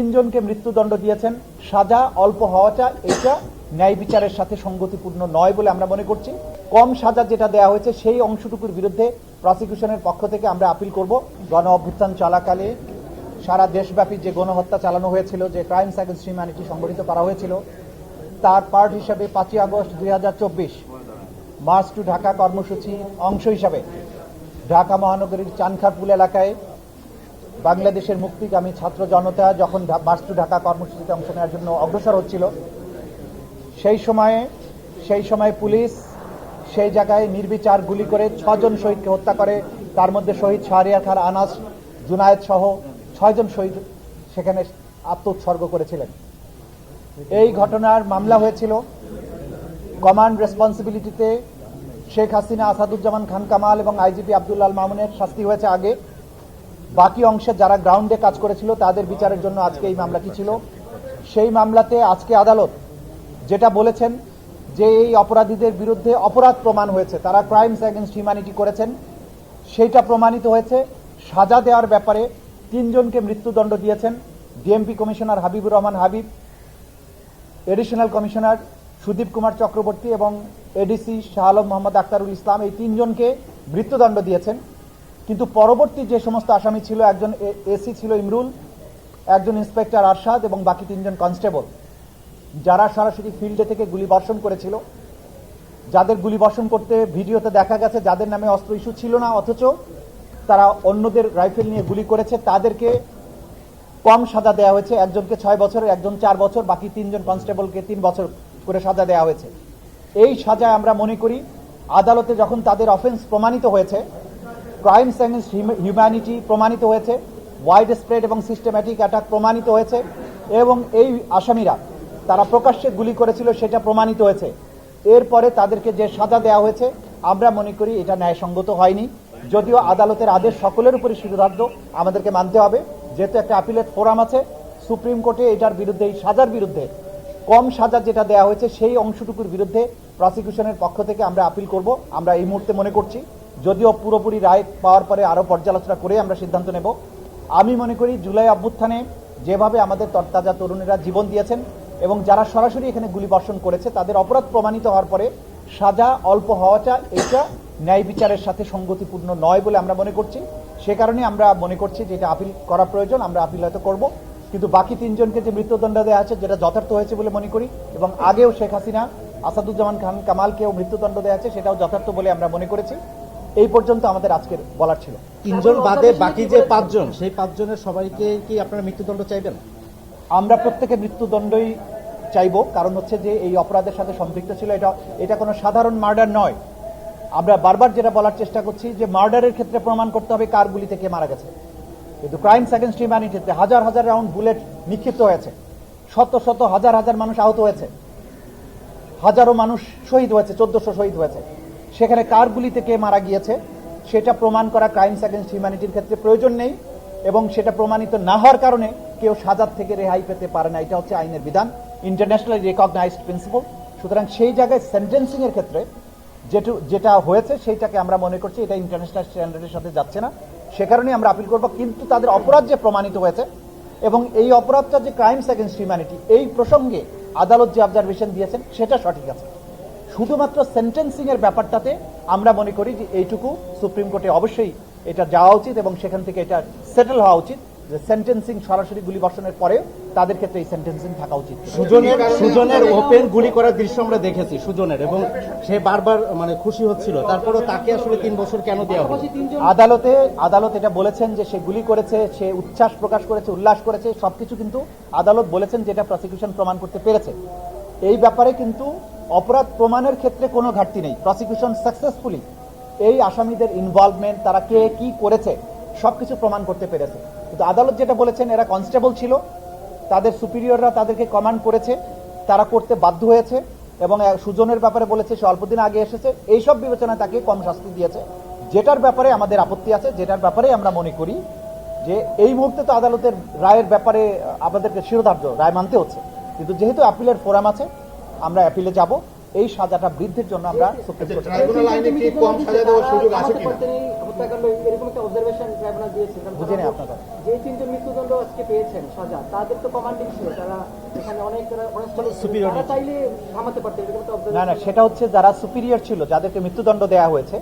তিনজনকে মৃত্যুদণ্ড দিয়েছেন, সাজা অল্প হওয়াটা এটা ন্যায় বিচারের সাথে সঙ্গতিপূর্ণ নয় বলে আমরা মনে করছি। কম সাজা যেটা দেওয়া হয়েছে সেই অংশটুকুর বিরুদ্ধে প্রসিকিউশনের পক্ষ থেকে আমরা আপিল করব। গণ অভ্যুত্থান চলাকালে সারা দেশব্যাপী যে গণহত্যা চালানো হয়েছিল, যে ক্রাইমস অ্যাগেন্স্ট হিউম্যানিটি সংগঠিত করা হয়েছিল, তার পার্ট হিসেবে 5ই আগস্ট 2024 মার্চ টু ঢাকা কর্মসূচির অংশ হিসাবে ঢাকা মহানগরীর চানখারপুল এলাকায় বাংলাদেশের মুক্তিগামী ছাত্র জনতা যখন মার্চ টু ঢাকা কর্মসূচিতে অংশ নেওয়ার জন্য অগ্রসর হচ্ছিল, সেই সময় পুলিশ সেই জায়গায় নির্বিচার গুলি করে 6 জন শহীদকে হত্যা করে। তার মধ্যে শহীদ শাহরিয়ার খান, আনাস, জুনায়েদ সহ 6 জন শহীদ সেখানে আত্মোৎসর্গ করেছিলেন। এই ঘটনার মামলা হয়েছিল। কমান্ড রেসপন্সিবিলিটিতে শেখ হাসিনা, আসাদুজ্জামান খান কামাল এবং আইজিপি আব্দুল আল মামুনের শাস্তি হয়েছে আগে। বাকি অংশে যারা গ্রাউন্ডে কাজ করেছিল তাদের বিচারের জন্য আজকে এই মামলাটি ছিল। সেই মামলাতে আজকে আদালত যেটা বলেছেন যে এই অপরাধীদের বিরুদ্ধে অপরাধ প্রমাণ হয়েছে, তারা ক্রাইমস অ্যাগেন্স্ট হিউম্যানিটি করেছেন, সেইটা প্রমাণিত হয়েছে। সাজা দেওয়ার ব্যাপারে 3 জনকে মৃত্যুদণ্ড দিয়েছেন। DMP commissioner Habibur Rahman Habib, additional commissioner Sudip Kumar Chakraborty এবং এডিসি শাহ আলম মোহাম্মদ আখতারুল ইসলাম, এই 3 জনকে মৃত্যুদণ্ড দিয়েছেন। কিন্তু পরবর্তী যে সমস্ত আসামি ছিল, একজন এসি ছিল ইমরুল, একজন ইন্সপেক্টর আরশাদ এবং বাকি 3 জন কনস্টেবল, যারা সরাসরি ফিল্ডে থেকে গুলিবর্ষণ করেছিল, যাদের গুলিবর্ষণ করতে ভিডিওতে দেখা গেছে যাদের নামে অস্ত্র ইস্যু ছিল না, অথচ তারা অন্যদের রাইফেল নিয়ে গুলি করেছে, তাদেরকে কম সাজা দেওয়া হয়েছে। একজনকে 6 বছর, একজন 4 বছর, বাকি 3 জন কনস্টেবলকে 3 বছর করে সাজা দেওয়া হয়েছে। এই সাজায় আমরা মনে করি আদালতে যখন তাদের অফেন্স প্রমাণিত হয়েছে, ক্রাইমস অ্যাগেন্স্ট হিউম্যানিটি প্রমাণিত হয়েছে, ওয়াইড স্প্রেড এবং সিস্টেম্যাটিক অ্যাটাক প্রমাণিত হয়েছে, এবং এই আসামিরা তারা প্রকাশ্যে গুলি করেছিল সেটা প্রমাণিত হয়েছে। এরপরে তাদেরকে যে সাজা দেওয়া হয়েছে আমরা মনে করি এটা ন্যায়সঙ্গত হয়নি। যদিও আদালতের আদেশ সকলের উপরে সুবিধার্থ, আমাদেরকে মানতে হবে, যেহেতু একটা অ্যাপিলেট ফোরাম আছে সুপ্রিম কোর্টে, এটার বিরুদ্ধে, এই সাজার বিরুদ্ধে, কম সাজা যেটা দেওয়া হয়েছে সেই অংশটুকুর বিরুদ্ধে প্রসিকিউশনের পক্ষ থেকে আমরা আপিল করব। আমরা এই মুহূর্তে মনে করছি, যদিও পুরোপুরি রায় পাওয়ার পরে আরও পর্যালোচনা করে আমরা সিদ্ধান্ত নেব। আমি মনে করি জুলাই অভ্যুত্থানে যেভাবে আমাদের তরতাজা তরুণীরা জীবন দিয়েছেন এবং যারা সরাসরি এখানে গুলিবর্ষণ করেছে তাদের অপরাধ প্রমাণিত হওয়ার পরে সাজা অল্প হওয়াটা এটা ন্যায় বিচারের সাথে সঙ্গতিপূর্ণ নয় বলে আমরা মনে করছি। সে কারণে আমরা মনে করছি যে এটা আপিল করা প্রয়োজন, আমরা আপিল হয়তো করব। কিন্তু বাকি 3 জনকে যে মৃত্যুদণ্ড দেওয়া আছে যেটা যথার্থ হয়েছে বলে মনে করি, এবং আগেও শেখ হাসিনা, আসাদুজ্জামান খান কামালকেও মৃত্যুদণ্ড দেওয়া আছে, সেটাও যথার্থ বলে আমরা মনে করেছি। এই পর্যন্ত আমাদের আজকের বলার ছিল। 3 জন বাদে বাকি যে 5 জন, সেই 5 জনের সবাইকে কি আপনারা মৃত্যুদণ্ড চাইবেন? আমরা প্রত্যেকে মৃত্যুদণ্ডই চাইব, কারণ হচ্ছে যে এই অপরাধের সাথে সম্পৃক্ত ছিল। এটা কোনো সাধারণ মার্ডার নয়। আমরা বারবার যেটা বলার চেষ্টা করছি যে মার্ডারের ক্ষেত্রে প্রমাণ করতে হবে কার গুলি থেকে মারা গেছে, কিন্তু ক্রাইমস অ্যাগেন্স্ট হিউম্যানিটিতে হাজার হাজার রাউন্ড বুলেট নিক্ষিপ্ত হয়েছে, শত শত হাজার হাজার মানুষ আহত হয়েছে, হাজারো মানুষ শহীদ হয়েছে, 1400 শহীদ হয়েছে। সেখানে কার গুলি থেকে মারা গিয়েছে সেটা প্রমাণ করা ক্রাইমস অ্যাগেন্স্ট হিউম্যানিটির ক্ষেত্রে প্রয়োজন নেই, এবং সেটা প্রমাণিত না হওয়ার কারণে কেউ সাজার থেকে রেহাই পেতে পারে না। এটা হচ্ছে আইনের বিধান, ইন্টারন্যাশনালি রেকগনাইজড প্রিন্সিপল। সুতরাং সেই জায়গায় সেন্টেন্সিং এর ক্ষেত্রে যেটা হয়েছে সেইটাকে আমরা মনে করছি এটা ইন্টারন্যাশনাল স্ট্যান্ডার্ডের সাথে যাচ্ছে না, সে কারণেই আমরা আপিল করব। কিন্তু তাদের অপরাধ যে প্রমাণিত হয়েছে এবং এই অপরাধটা যে ক্রাইমস অ্যাগেন্স্ট হিউম্যানিটি, এই প্রসঙ্গে আদালত যে অবজারভেশন দিয়েছেন সেটা সঠিক আছে। শুধুমাত্র সেন্টেন্সিং এর ব্যাপারটাতে আমরা মনে করি যে এইটুকু সুপ্রিম কোর্টে অবশ্যই এটা যাওয়া উচিত এবং সেখান থেকে এটা সেটেল হওয়া উচিত যে সেন্টেন্সিং সরাসরি গুলিবর্ষণের পরে তাদের ক্ষেত্রে এই সেন্টেন্সিং থাকা উচিত। সুজনের ওপেন গুলি করার দৃশ্য আমরা দেখেছি সুজনের, এবং সে বারবার খুশি হচ্ছিল, তারপরেও তাকে আসলে 3 বছর কেন দেওয়া হলো? আদালত এটা বলেছেন যে সে গুলি করেছে, সে উচ্ছ্বাস প্রকাশ করেছে, উল্লাস করেছে, সবকিছু কিন্তু আদালত বলেছেন যেটা প্রসিকিউশন প্রমাণ করতে পেরেছে। এই ব্যাপারে কিন্তু অপরাধ প্রমাণের ক্ষেত্রে কোনো ঘাটতি নেই। প্রসিকিউশন সাকসেসফুলি এই আসামিদের ইনভলভমেন্ট, তারা কে কি করেছে সবকিছু প্রমাণ করতে পেরেছে। কিন্তু আদালত যেটা বলেছেন, এরা কনস্টেবল ছিল, তাদের সুপিরিয়ররা তাদেরকে কমান্ড করেছে, তারা করতে বাধ্য হয়েছে, এবং সুজনের ব্যাপারে বলেছে সে অল্পদিন আগে এসেছে, এইসব বিবেচনায় তাকে কম শাস্তি দিয়েছে। যেটার ব্যাপারে আমাদের আপত্তি আছে, যেটার ব্যাপারে আমরা মনে করি যে এই মুহূর্তে তো আদালতের রায়ের ব্যাপারে আমাদেরকে শিরোধার্য রায় মানতে হচ্ছে, কিন্তু যেহেতু অ্যাপিলের ফোরাম আছে আমরা অ্যাপিলে যাব এই সাজাটা বৃদ্ধির জন্য আমরা সুপ্রিম কোর্টে ট্রাইব্যুনাল আইনে কি কম সাজা দেওয়ার সুযোগ আছে কিনা? হত্যাকাণ্ড এরকম একটা অবজারভেশন ট্রাইব্যুনাল দিয়েছে। কারণ বুঝিনি আপনার কথা। যে তিনজন মৃত্যুদণ্ড আজকে পেয়েছেন সাজা, তাদের তো কমান্ডিং ছিল, তারা এখানে অনেক Superior তারা চাইলে থামাতে পারতেন, এরকম একটা না না, সেটা হচ্ছে যারা সুপিরিয়র ছিল, যাদেরকে মৃত্যুদণ্ড দেওয়া হয়েছে